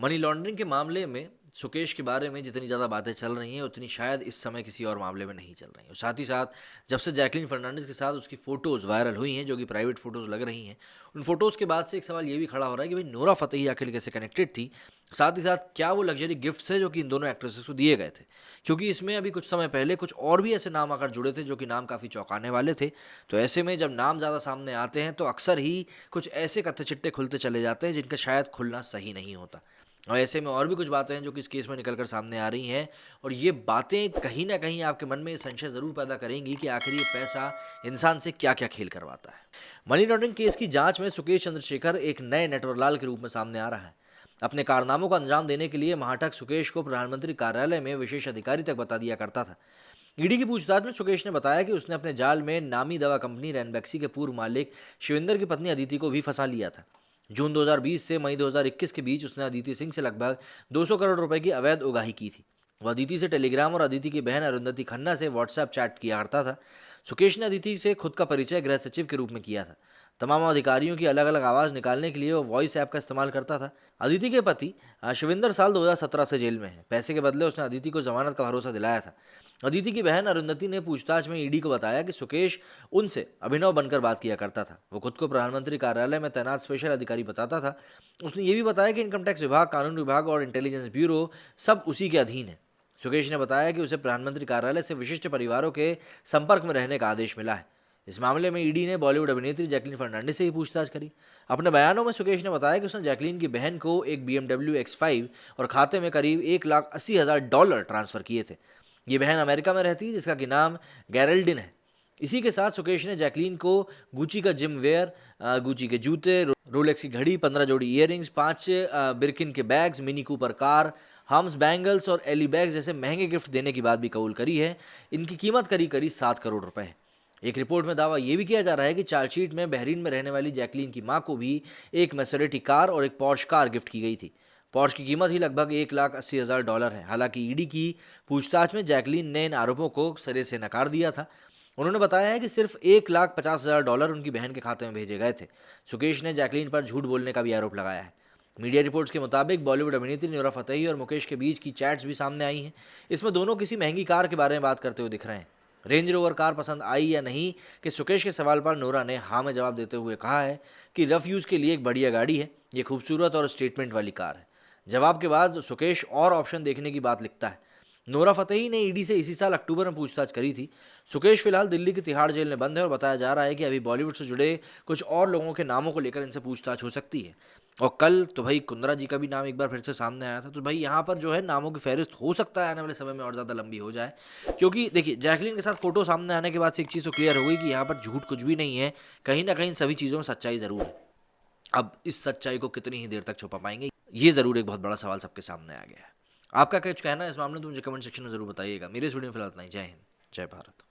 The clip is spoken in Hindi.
मनी लॉन्ड्रिंग के मामले में सुकेश के बारे में जितनी ज़्यादा बातें चल रही हैं उतनी शायद इस समय किसी और मामले में नहीं चल रही हैं। और साथ ही साथ जब से जैकलीन फर्नांडिस के साथ उसकी फ़ोटोज़ वायरल हुई हैं, जो कि प्राइवेट फ़ोटोज़ लग रही हैं, उन फ़ोटोज़ के बाद से एक सवाल ये भी खड़ा हो रहा है कि भाई नोरा फ़तेही आखिर कैसे कनेक्टेड थी। साथ ही साथ क्या वो लग्जरी गिफ्ट्स है जो कि इन दोनों एक्ट्रेसेस को दिए गए थे, क्योंकि इसमें अभी कुछ समय पहले कुछ और भी ऐसे नाम आकर जुड़े थे जो कि नाम काफ़ी चौंकाने वाले थे। तो ऐसे में जब नाम ज़्यादा सामने आते हैं तो अक्सर ही कुछ ऐसे कत्थे चिट्टे खुलते चले जाते हैं जिनका शायद खुलना सही नहीं होता। और ऐसे में और भी कुछ बातें हैं जो कि इस केस में निकल कर सामने आ रही हैं, और ये बातें कहीं ना कहीं आपके मन में ये संशय ज़रूर पैदा करेंगी कि आखिर ये पैसा इंसान से क्या क्या खेल करवाता है। मनी लॉन्ड्रिंग केस की जांच में सुकेश चंद्रशेखर एक नए नटवरलाल के रूप में सामने आ रहा है। अपने कारनामों को अंजाम देने के लिए महाठग सुकेश को प्रधानमंत्री कार्यालय में विशेष अधिकारी तक बता दिया करता था। ईडी की पूछताछ में सुकेश ने बताया कि उसने अपने जाल में नामी दवा कंपनी रैनबैक्सी के पूर्व मालिक शिविंदर की पत्नी अदिति को भी फंसा लिया था। जून 2020 से मई 2021 के बीच उसने अदिति सिंह से लगभग 200 करोड़ रुपए की अवैध उगाही की थी। वह अदिति से टेलीग्राम और अदिति की बहन अरुंधति खन्ना से व्हाट्सएप चैट किया करता था। सुकेश ने अदिति से खुद का परिचय गृह सचिव के रूप में किया था। तमाम अधिकारियों की अलग अलग आवाज़ निकालने के लिए वो वॉइस ऐप का इस्तेमाल करता था। अदिति के पति शिविंदर साल 2017 से जेल में है। पैसे के बदले उसने अदिति को जमानत का भरोसा दिलाया था। अदिति की बहन अरुंधति ने पूछताछ में ईडी को बताया कि सुकेश उनसे अभिनव बनकर बात किया करता था। वो खुद को प्रधानमंत्री कार्यालय में तैनात स्पेशल अधिकारी बताता था। उसने ये भी बताया कि इनकम टैक्स विभाग, कानून विभाग और इंटेलिजेंस ब्यूरो सब उसी के अधीन है। सुकेश ने बताया कि उसे प्रधानमंत्री कार्यालय से विशिष्ट परिवारों के संपर्क में रहने का आदेश मिला है। इस मामले में ईडी ने बॉलीवुड अभिनेत्री जैकलीन फर्नांडिस से ही पूछताछ करी। अपने बयानों में सुकेश ने बताया कि उसने जैकलीन की बहन को एक BMW X5 और खाते में करीब $1,80,000 ट्रांसफर किए थे। ये बहन अमेरिका में रहती है, जिसका कि नाम गैरल्डिन है। इसी के साथ सुकेश ने जैकलीन को गुची का जिम वेयर, गुची के जूते, रोलेक्स की घड़ी, 15 जोड़ी ईयरिंग्स, 5 बिर्किन के bags, mini Cooper car, hums bangles और एली बैग्स जैसे महंगे गिफ्ट देने की बात भी कबूल करी है। इनकी कीमत करीब करीब 7 करोड़ रुपए है। एक रिपोर्ट में दावा यह भी किया जा रहा है कि चार्जशीट में बहरीन में रहने वाली जैकलीन की मां को भी एक मैसेरेटी कार और एक पॉर्श कार गिफ्ट की गई थी। पॉर्श की कीमत ही लगभग $1,80,000 है। हालांकि ईडी की पूछताछ में जैकलीन ने इन आरोपों को सिरे से नकार दिया था। उन्होंने बताया है कि सिर्फ $1,50,000 उनकी बहन के खाते में भेजे गए थे। सुकेश ने जैकलीन पर झूठ बोलने का भी आरोप लगाया है। मीडिया रिपोर्ट्स के मुताबिक बॉलीवुड अभिनेत्री नोरा फतेही और मुकेश के बीच की चैट्स भी सामने आई हैं। इसमें दोनों किसी महंगी कार के बारे में बात करते हुए दिख रहे हैं। रेंज रोवर कार पसंद आई या नहीं कि सुकेश के सवाल पर नोरा ने हाँ में जवाब देते हुए कहा है कि रफ यूज़ के लिए एक बढ़िया गाड़ी है, ये खूबसूरत और स्टेटमेंट वाली कार है। जवाब के बाद सुकेश और ऑप्शन देखने की बात लिखता है। नोरा फतेही ने ईडी से इसी साल अक्टूबर में पूछताछ करी थी। सुकेश फिलहाल दिल्ली की तिहाड़ जेल में बंद है और बताया जा रहा है कि अभी बॉलीवुड से जुड़े कुछ और लोगों के नामों को लेकर इनसे पूछताछ हो सकती है। और कल तो भाई कुंद्रा जी का भी नाम एक बार फिर से सामने आया था। तो भाई यहाँ पर जो है नामों की फहरिस्त हो सकता है आने वाले समय में और ज़्यादा लंबी हो जाए, क्योंकि देखिए जैकलीन के साथ फोटो सामने आने के बाद से एक चीज़ तो क्लियर हो गई कि यहाँ पर झूठ कुछ भी नहीं है। कहीं ना कहीं सभी चीज़ों में सच्चाई ज़रूर है। अब इस सच्चाई को कितनी ही देर तक छुपा पाएंगे, ये ज़रूर एक बहुत बड़ा सवाल सबके सामने आ गया है। आपका कुछ कहना है इस मामले में तो मुझे कमेंट सेक्शन में ज़रूर बताइएगा। मेरे इस वीडियो में फिलहाल इतना ही। जय हिंद, जय भारत।